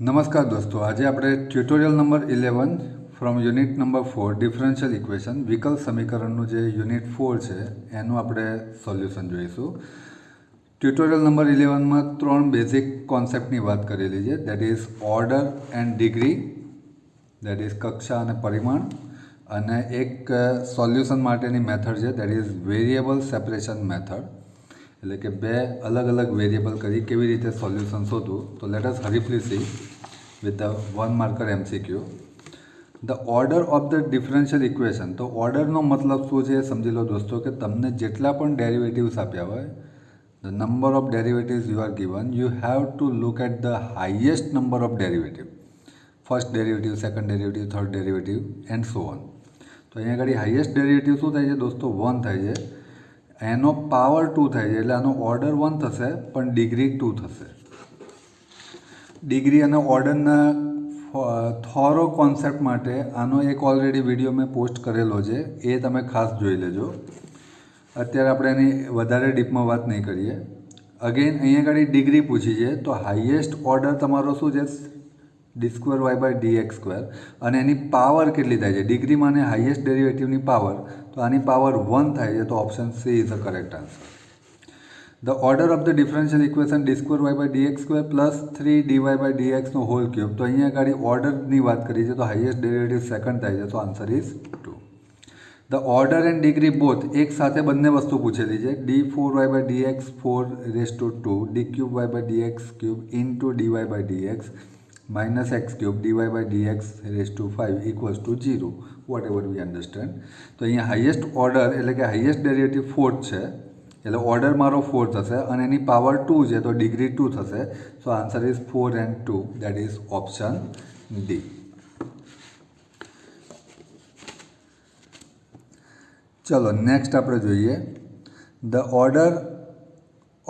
નમસ્કાર દોસ્તો, આજે આપણે tutorial number 11 from unit number 4 differential equation વિકલ સમીકરણનું જે યુનિટ 4 છે એનું આપણે સોલ્યુશન જોઈશું. ટ્યુટોરિયલ નંબર 11માં 3 બેઝિક કોન્સેપ્ટની વાત કરેલી છે, that is order and degree, that is કક્ષા અને પરિમાણ, અને એક સોલ્યુશન માટેની મેથડ છે that is variable separation method. એટલે કે બે અલગ અલગ વેરિયેબલ કરી કેવી રીતે સોલ્યુશન શોધવું. તો let us briefly see with the 1 marker MCQ. The order of the differential equation. તો ઓર્ડરનો મતલબ શું છે એ સમજી લો દોસ્તો, કે તમને જેટલા પણ ડેરિવેટિવ્સ આપ્યા હોય, the number of derivatives you are given, you have to look at the highest number of derivative. First derivative, second derivative, third derivative and so on. તો અહીંયા આગળ હાઈએસ્ટ ડેરિવેટિવ શું થાય છે દોસ્તો? 1 થાય છે. એનો પાવર 2 થાય છે, એટલે આનો ઓર્ડર 1 થશે પણ ડિગ્રી 2 થશે. ડિગ્રી અને ઓર્ડરના થોરો કોન્સેપ્ટ માટે આનો એક ઓલરેડી વિડીયો મેં પોસ્ટ કરેલો છે, એ તમે ખાસ જોઈ લેજો. અત્યારે આપણે એની વધારે ડીપમાં વાત નહીં કરીએ. અગેન અહીંયા આગળ ડિગ્રી પૂછી છે, તો હાઈએસ્ટ ઓર્ડર તમારો શું છે? d2y/dx², અને એની પાવર કેટલી થાય છે? ડિગ્રી માને હાઈએસ્ટ ડેરિવેટિવની પાવર, તો આની પાવર 1 થાય છે, તો option C is the correct answer. The order of the differential equation d2y/dx² plus 3dy/dx નો હોલ ક્યુબ. તો અહીંયા આગળ ઓર્ડરની વાત કરી છે, તો હાઈએસ્ટ ડેરિવેટિવ સેકન્ડ થાય છે, તો answer is 2. The order and degree both, એક સાથે બંને વસ્તુ પૂછેલી છે, d4y/dx 4^2 d3y/dx³ into dy/dx minus x³ dy/dx⁵ equals to 0, whatever we understand. તો અહીંયા હાઈએસ્ટ ઓર્ડર એટલે કે હાઈએસ્ટ ડેરિવેટિવ 4 છે, એટલે ઓર્ડર મારો 4 થશે, અને એની પાવર 2 છે, તો ડિગ્રી 2 થશે. So answer is 4 and 2, that is option D. ચલો નેક્સ્ટ આપણે જોઈએ. The order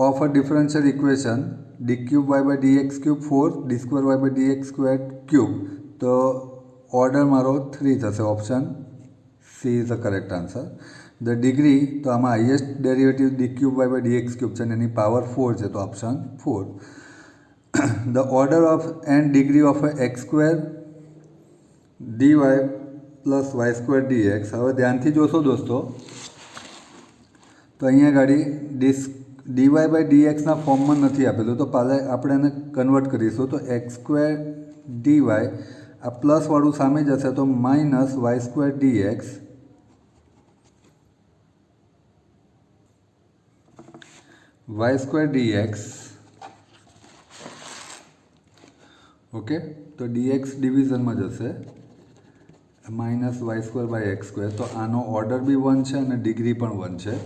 of a differential equation d3y/dx³ 4 d2y/dx². તો ઓર્ડર મારો 3 થશે, option C is the correct answer. The degree, તો આમાં હાઈએસ્ટ ડેરિવેટિવ d3y/dx³ છે અને એની પાવર 4 છે, તો option 4. The order of and degree of x² dy plus y² dx. હવે ધ્યાનથી જોશો દોસ્તો, તો અહીંયા ગાડી dy/dxના ફોર્મમાં નથી આપેલું, તો પહેલાં આપણે એને કન્વર્ટ કરીશું. તો x² dy આ પ્લસવાળું સામે જશે, તો minus y² dx y² dx. Okay, તો dx ડિવિઝનમાં જશે, માઇનસ y²/x². તો આનો ઓર્ડર બી 1 છે અને ડિગ્રી પણ 1 છે.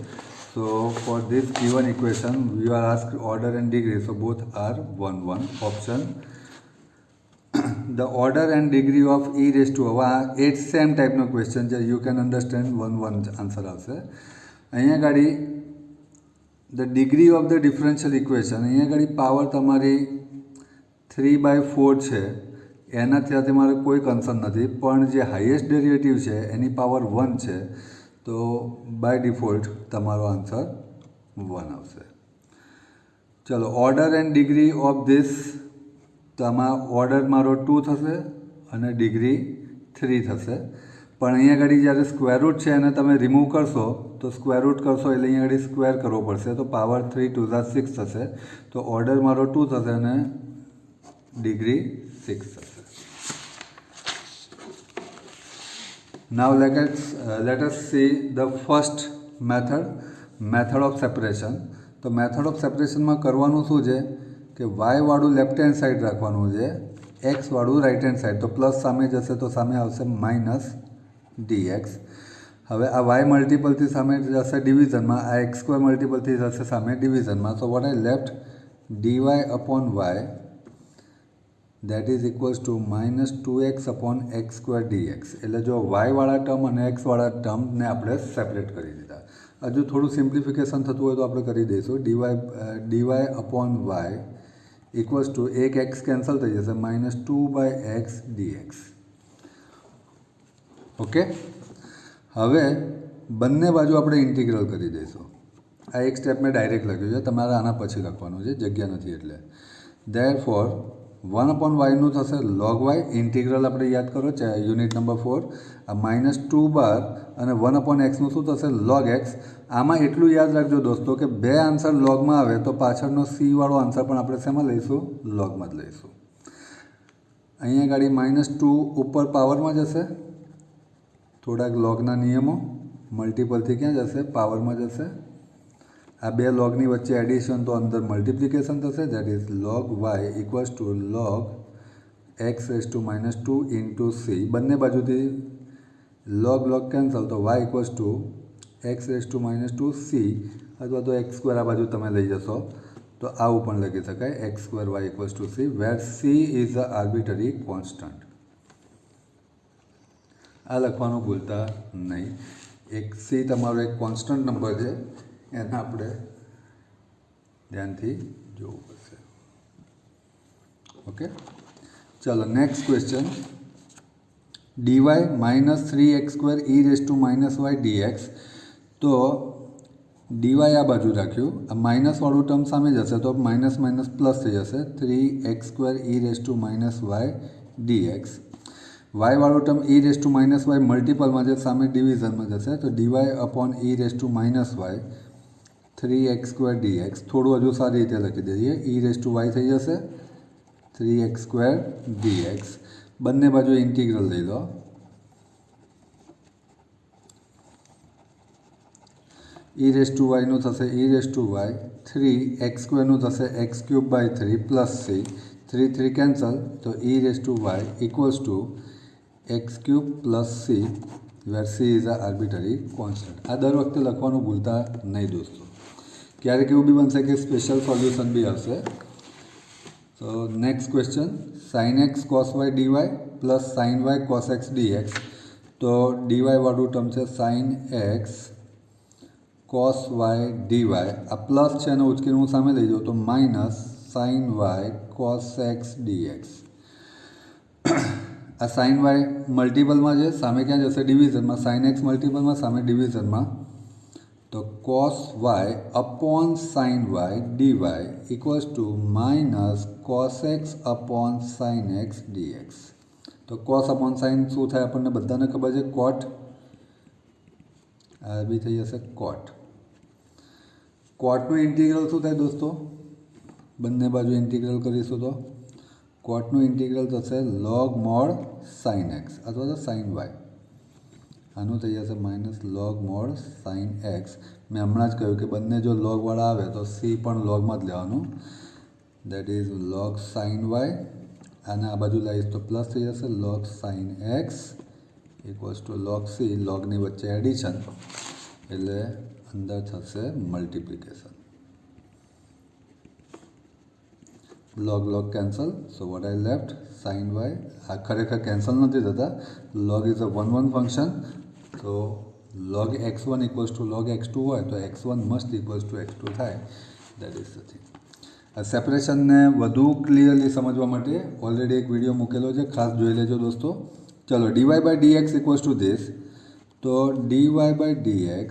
So for this given equation we are asked order and degree, so both are 1 1, option. The order and degree of e⁻, it's same type નો question છે, you can understand 1 1 આન્સર આવશે. અહીંયા ગાડી the degree of the differential equation, અહીંયા ગાડી power તમારી 3/4 છે, એનાથી મારે કોઈ કન્સર્ન નથી, પણ જે હાઈએસ્ટ ડેરિવેટિવ છે એની પાવર 1 છે, તો બાય ડિફોલ્ટ તમારો આન્સર 1 આવશે. ચલો order and degree of this, તો આમાં ઓર્ડર મારો 2 થશે અને ડિગ્રી 3 થશે. પણ અહીંયા આગળ જ્યારે સ્ક્વેર રૂટ છે એને તમે રિમૂવ કરશો, તો સ્ક્વેર રૂટ કરશો એટલે અહીંયા આગળ સ્ક્વેર કરવો પડશે, તો પાવર 3 2 6 થશે. તો ઓર્ડર મારો 2 થશે અને ડિગ્રી 6 થશે. Now let us see the first method of separation. તો મેથડ ઓફ સેપરેશનમાં કરવાનું શું છે કે વાયવાળું લેફ્ટ હેન્ડ સાઈડ રાખવાનું છે, એક્સવાળું રાઈટ હેન્ડ સાઈડ. તો પ્લસ સામે જશે તો સામે આવશે માઇનસ dx. હવે આ વાય મલ્ટિપલથી સામે જશે ડિવિઝનમાં, આ x² મલ્ટિપલથી જશે સામે ડિવિઝનમાં. તો what I left dy/y that is equals to minus 2x/x² dx. એટલે જો વાયવાળા ટર્મ અને એક્સવાળા ટર્મને આપણે સેપરેટ કરી દીધા. હજુ થોડું સિમ્પ્લિફિકેશન થતું હોય તો આપણે કરી દઈશું. dy/y ઇક્વલ્સ ટુ એક x કેન્સલ થઈ જશે, -2/x dx. ઓકે, હવે બંને બાજુ આપણે ઇન્ટિગ્રલ કરી દઈશું. આ એક સ્ટેપ મેં ડાયરેક્ટ લખ્યું છે, તમારે આના પછી લખવાનું છે, જગ્યા નથી એટલે. Therefore 1/y થશે log y, ઇન્ટિગ્રલ આપણે યાદ કરો યુનિટ નંબર 4, આ -2 બાર અને 1/x શું થશે log x. આમાં એટલું યાદ રાખજો દોસ્તો કે બે આન્સર લોગમાં આવે તો પાછળનો c વાળો આન્સર પણ આપણે શેમાં લઈશું, લોગમાં જ લઈશું. અહીંયા ગાડી -2 ઉપર પાવરમાં જશે, થોડાક લોગના નિયમો, મલ્ટિપલથી ક્યાં જશે, પાવરમાં જશે. આ બે લોગની વચ્ચે એડિશન તો અંદર મલ્ટિપ્લિકેશન થશે, that is log y equals two log x⁻² into c. બંને બાજુથી log કેન્સલ, તો y equals two x⁻² c અથવા તો x² આ બાજુ તમે લઈ જશો તો આવું પણ લખી શકાય, x² y equals to c, where c is a arbitrary constant. આ લખવાનું ભૂલતા નહીં. એક c તમારો એક કોન્સ્ટન્ટ નંબર છે, એને આપણે ધ્યાનથી જોવું પડશે. ઓકે, ચલો next question. dy -3x² e⁻y dx. તો dy આ બાજુ રાખ્યું, આ માઇનસવાળું ટર્મ સામે જશે તો માઇનસ માઇનસ પ્લસ થઈ જશે, 3x² e⁻y dx. y વાળું ટર્મ e⁻y મલ્ટિપલમાં છે, સામે ડિવિઝનમાં જશે તો dy/e⁻y 3x² dx. થોડું હજુ સારી રીતે લખી દઈએ, e⁻y થઈ જશે 3x² dx. બંને બાજુ ઇન્ટિગ્રલ લઈ લો. e⁻y નું થશે e⁻y, 3x² નું થશે x³ / 3 પ્લસ c, 3 કેન્સલ, તો e⁻y equals to x³ plus c, where c is a arbitrary constant. આ દર વખતે લખવાનું ભૂલતા નહીં દોસ્તો. ક્યારેક એવું બી બનશે કે સ્પેશિયલ સોલ્યુશન બી હશે. તો next question, sin x cos y dy plus sin y cos x dx. તો dy વાળું ટર્મ છે sin x cos y dy. આ પ્લસ છે અને ઉચકીને હું સામે લઈ જાઉં તો minus sin y cos x dx. આ sin y મલ્ટિપલમાં છે, સામે ક્યાં જશે, ડિવિઝનમાં. sin x મલ્ટિપલમાં, સામે ડિવિઝનમાં. તો cos y upon sin y dy equals to minus cos x upon sin x dx. તો cos upon sin શું થાય આપણને બધાને ખબર છે, cot. આ બી થઈ જશે cot. કોટનું ઇન્ટિગ્રલ શું થાય દોસ્તો, બંને બાજુ ઇન્ટિગ્રલ કરીશું તો કોટનું ઇન્ટિગ્રલ થશે log mod sin x અથવા તો sin y. આનું થઈ જશે minus log mod sin x. મેં હમણાં જ કહ્યું કે બંને જો લોગવાળા આવે તો c પણ લોગમાં જ લેવાનું, that is log sin y. અને આ બાજુ લાવીશ તો પ્લસ થઈ જશે log sin x equals two log c. લોગની વચ્ચે એડિશન એટલે અંદર થશે multiplication. log cancel, so what I left sin y. આ ખરેખર કેન્સલ નથી થતા, log ઇઝ અ 1 ફંક્શન. તો log x1 equals to log x2 હોય તો x1 must equals to x2 થાય, દેટ ઇઝ ધ થિંગ. આ સેપરેશનને વધુ ક્લિયરલી સમજવા માટે ઓલરેડી એક વિડીયો મૂકેલો છે, ખાસ જોઈ લેજો દોસ્તો. ચલો dy/dx ઇક્વલ્સ ટુ ધીસ. તો dy/dx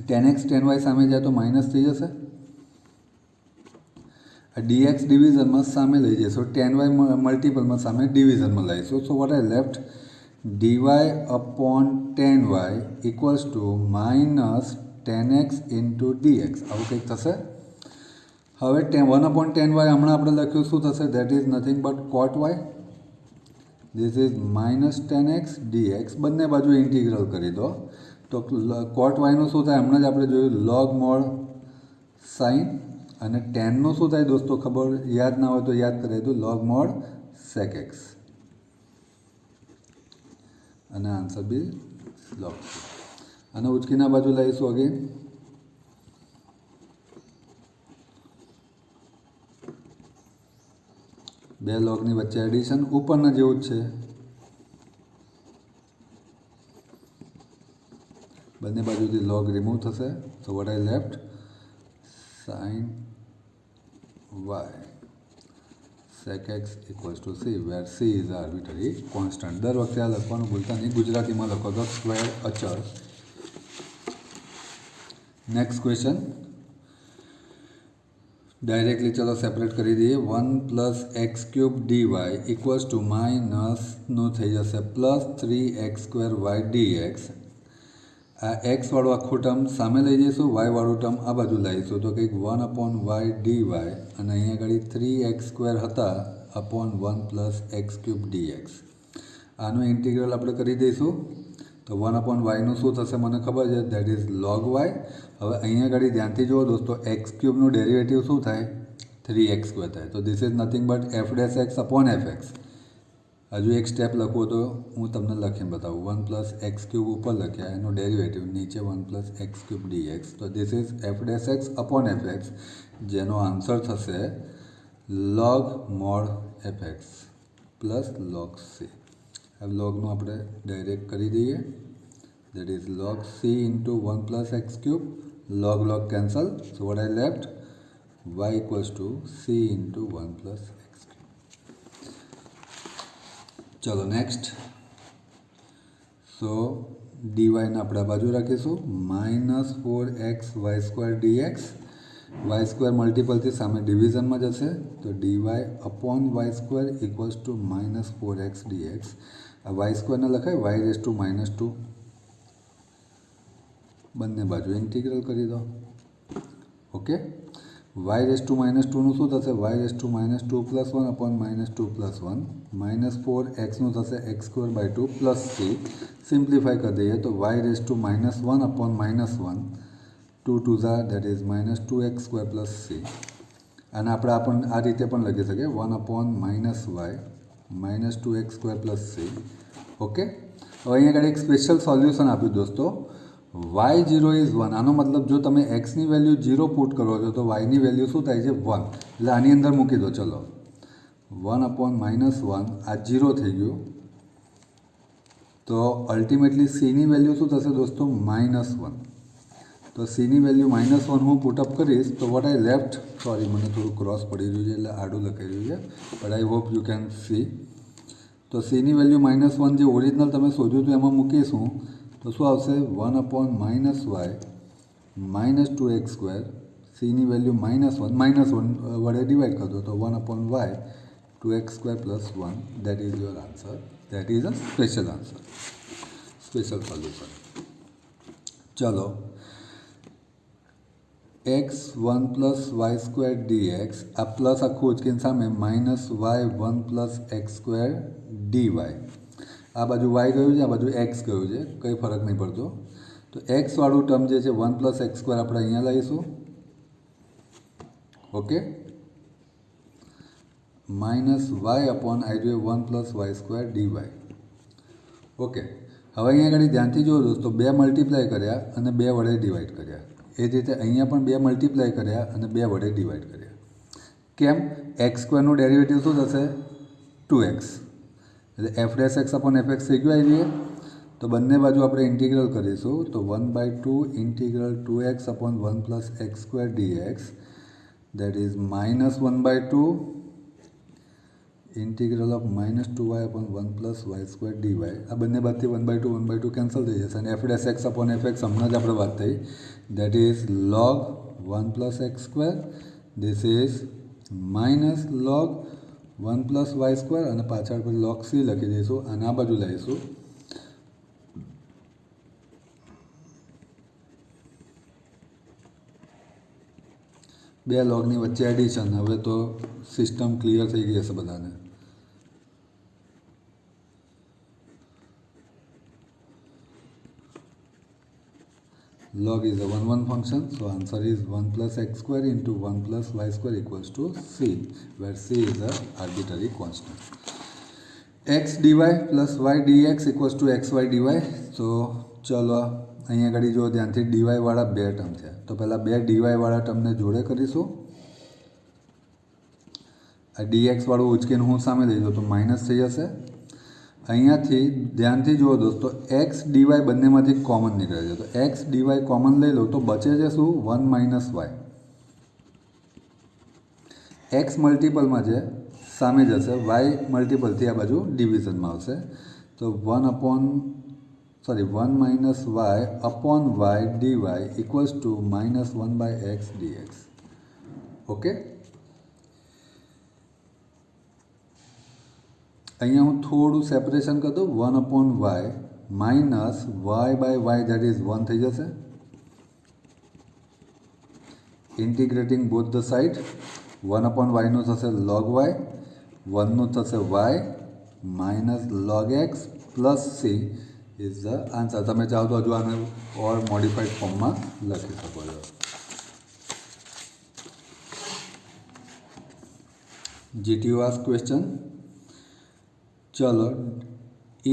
tan x tan y સામે જાય તો માઇનસ થઈ જશે. આ dx ડિવિઝનમાં સામે લઈ જઈશું, tan y મલ્ટિપલમાં સામે ડિવિઝનમાં લઈશું. So what I left dy/tan y equals two minus tan x into dx. આવું કંઈક થશે. હવે 1/tan y હમણાં આપણે લખ્યું શું થશે, that is nothing but cot y. This is minus tan x dx. બંને બાજુ ઇન્ટિગ્રલ કરી દો તો cot y નું શું થાય, હમણાં જ આપણે જોયું log mod sin. અને ટેનનું શું થાય દોસ્તો, ખબર યાદ ના હોય તો યાદ કરી દઉં, log mod sec x. અને આન્સર બી log c. અને ઉચકીના બાજુ લઈશું અગેન. બે લોગની વચ્ચે એડિશન, ઉપરના જેવું જ છે. બંને બાજુથી log રિમૂવ થશે. તો what I left sin y sec x equals to c, where c is arbitrary constant. દર વખતે આ લખવાનું ભૂલતા નહીં, ગુજરાતીમાં લખો તો સ્ક્વેર અચળ. નેક્સ્ટ ક્વેશ્ચન, ડાયરેક્ટલી ચલો સેપરેટ કરી દઈએ. 1 + x³ dy ઇક્વલ્સ ટુ માઇનસનું થઈ જશે +3x²y dx. આ એક્સવાળું આખું ટર્મ સામે લઈ જઈશું, વાયવાળું ટર્મ આ બાજુ લાવીશું તો કંઈક 1/y dy અને અહીંયા આગળ 3x² હતા અપોન 1 + x³ dx. આનું ઇન્ટિગ્રલ આપણે કરી દઈશું તો 1/yનું શું થશે મને ખબર છે, દેટ ઇઝ log y. હવે અહીંયા આગળ ધ્યાનથી જુઓ દોસ્તો, x³ ડેરિવેટિવ શું થાય, 3x² થાય. તો this is nothing but f'(x) upon fx. હજુ એક સ્ટેપ લખવું તો હું તમને લખીને બતાવું. 1 + x³ ઉપર લખ્યા, એનું ડેરિવેટિવ નીચે 1 + x³ dx. તો this is f'(x) upon fx, જેનો આન્સર થશે log mod fx plus log c. હવે લોગનું આપણે ડાયરેક્ટ કરી દઈએ, that is log c into 1 + x³. log cancel, so what I left, y equals to c into 1 + x³. ચલો next. સો ડીવાયને આપણે આ બાજુ રાખીશું, -4xy² dx. y² મલ્ટિપલથી સામે ડિવિઝનમાં જશે તો dy upon y² equals to -4x dx. આ y² ને લખાય y⁻², બંને બાજુ ઇન્ટિગ્રલ કરી દો. ઓકે, y⁻²નું શું થશે, y⁻² + 1 અપોન -2 + 1, -4xનું થશે x²/2 પ્લસ c. સિમ્પ્લિફાય કરી દઈએ તો y⁻1 upon -1, 2 2 Jha that is -2x² + c. અને આપણે આ રીતે પણ લખી શકીએ, 1 upon -y -2x² + c. Okay, હવે અહીંયા આગળ એક સ્પેશિયલ સોલ્યુશન આપ્યું દોસ્તો, y0 ઇઝ 1. આનો મતલબ જો તમે એક્સની વેલ્યુ 0 પુટ કરો છો તો વાયની વેલ્યુ શું થાય છે, 1. એટલે આની અંદર મૂકી દો. ચલો 1 અપોન -1, આ 0 થઈ ગયું. તો અલ્ટિમેટલી સીની વેલ્યુ શું થશે દોસ્તો, -1. તો સીની વેલ્યુ -1 હું પુટઅપ કરીશ તો વોટ આઈ લેફ્ટ, સોરી મને થોડું ક્રોસ પડી રહ્યું છે એટલે આડું લખાઈ રહ્યું છે, but I hope you can see. તો સીની વેલ્યુ -1 જે ઓરિજિનલ તમે શોધ્યું હતું એમાં મૂકીશું તો શું આવશે, 1 અપોન -y -2x². સીની વેલ્યુ -1 વડે ડિવાઈડ કરી દો તો 1 upon y 2x² + 1. That is your answer. That is a special answer, special solution. ચલો x1 + y² dx, આ પ્લસ આખું ઉચકીને સામે -y1 + x² dy. આ બાજુ y ગયું છે, આ બાજુ x ગયું છે, કંઈ ફરક નહીં પડતો. તો એક્સવાળું ટર્મ જે છે 1 + x² આપણે અહીંયા લાવીશું. Okay, -y upon i 1 + y² dy. Okay, હવે અહીંયા આગળ ધ્યાનથી જુઓ દોસ્તો, 2 મલ્ટીપ્લાય કર્યા અને 2 વડે ડિવાઈડ કર્યા. એ જ રીતે અહીંયા પણ 2 મલ્ટીપ્લાય કર્યા અને 2 વડે ડિવાઈડ કર્યા. કેમ, x² ડેરિવેટિવ શું થશે, 2x. એટલે f'(x) અપોન fx થઈ ગયું આવી જોઈએ. તો બંને બાજુ આપણે ઇન્ટિગ્રલ કરીશું તો 1/2 integral 2x upon 1 + x² dx, that is -1/2 integral of -2y upon 1 + y² dy. આ બંને બાદથી 1/2 કેન્સલ થઈ જશે અને f'(x) અપોન fx હમણાં જ આપણે વાત થઈ, that is log 1 + x². This is -log 1 + y² અને પાછળ પર log c લખી દઈશું અને આ બાજુ લઈશું. બે લોગની વચ્ચે એડિશન. હવે તો સિસ્ટમ ક્લિયર થઈ ગઈ હશે બધાને. log is a 1 function, so answer is 1 + x² into 1 + y² equals to c, where c is a arbitrary constant. x dy plus y dx equals to xy dy. so ચલો અહીંયા આગળ જો ધ્યાનથી dy વાળા બે ટર્મ છે તો પહેલાં બે dy વાળા ટર્મને જોડે કરીશું. આ dx વાળું ઉચકીને હું સામે લઈ જાઉં તો માઇનસ થઈ જશે. અહીંયાથી ધ્યાનથી જુઓ દોસ્તો, x dy બંનેમાંથી કોમન નીકળે છે તો x dy કોમન લઈ લો તો બચે છે શું, 1 - y. x મલ્ટિપલમાં છે સામે જશે, y મલ્ટિપલથી આ બાજુ ડિવિઝનમાં આવશે તો 1 - y upon y dy equals to -1/x dx. Okay, અહીંયા હું થોડું સેપરેશન કરી દઉં. 1/y minus y/y that is 1 થઈ જશે. Integrating both the side 1/y નું થશે log y, 1 નું થશે y minus log x plus c is the answer. તમે ચાહો તો હજુ આને ઓર મોડિફાઈડ ફોર્મમાં લખી શકો છો. GTO ask question. ચલો,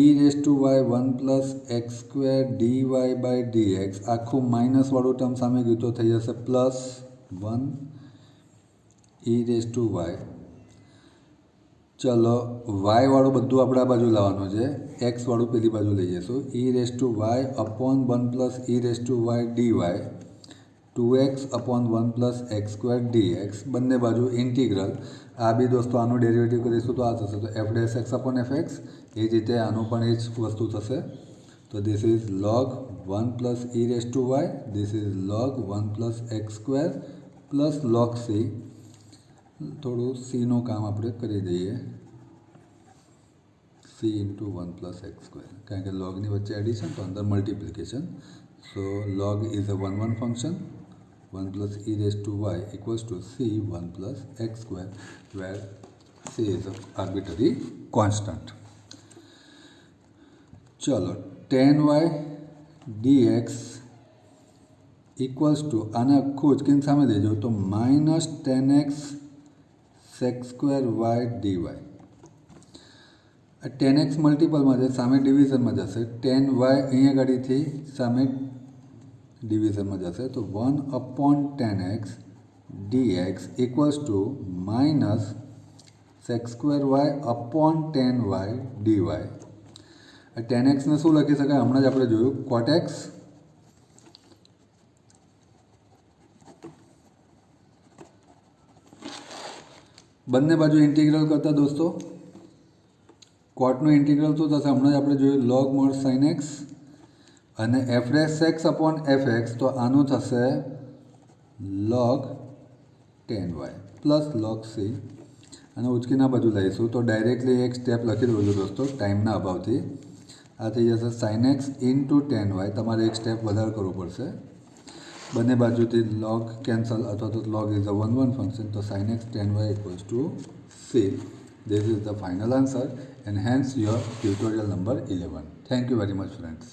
e⁻y 1 plus x square dy by dx આખું માઇનસવાળું ટર્મ સામે ગયું તો થઈ જશે પ્લસ 1 e⁻y. ચલો, y વાળું બધું આપણે આ બાજુ લાવવાનું છે, x વાળું પેલી બાજુ લઈ જઈશું. e⁻y upon 1 plus e⁻y dy 2x upon 1 plus x square dx બંને બાજુ ઇન્ટિગ્રલ. આ બી દોસ્તો આનું ડેરિવેટિવ કરીશું તો આ થશે તો f'(x અપોન fx). એ જ રીતે આનું પણ એ જ વસ્તુ થશે. તો this is log 1 plus e⁻y, this is log 1 plus x square plus log c. થોડું સીનું કામ આપણે કરી દઈએ, c into 1 plus x square, કારણ કે લોગની વચ્ચે એડિશન તો અંદર multiplication. So log is a 1 function. 1 plus e⁻y equals to c 1 plus x square, where c is an arbitrary constant. चलो, tan y dx equals to આને આખું ઉચકીને સામે લઈ જાઓ તો minus tan x sec square y dy. tan x મલ્ટિપલમાં છે, સામે ડિવિઝનમાં જશે. tan y અહીંયા ગાડીથી સામે ડિવિઝનમાં જશે તો 1/tan x dx equals to minus sec square y upon tan y dy. tan x ને શું લખી શકાય? હમણાં જ આપણે જોયું cot x બંને બાજુ ઇન્ટિગ્રલ કરતા દોસ્તો કોટનું ઇન્ટિગ્રલ શું થશે? હમણાં જ આપણે જોયું log mod sin x અને f'(x અપોન fx) તો આનું થશે log tan y plus log c. અને ઉચકીના બાજુ લઈશું તો ડાયરેક્ટલી એક સ્ટેપ લખી દઉં છું દોસ્તો ટાઈમના અભાવથી. આ થઈ જશે sin x into tan y. તમારે એક સ્ટેપ વધારે કરવું પડશે. બંને બાજુથી log કેન્સલ અથવા તો log ઇઝ અ 1 ફંક્શન. તો sin x tan y equals to c. This is the final answer and hence your tutorial number 11. Thank you very much friends.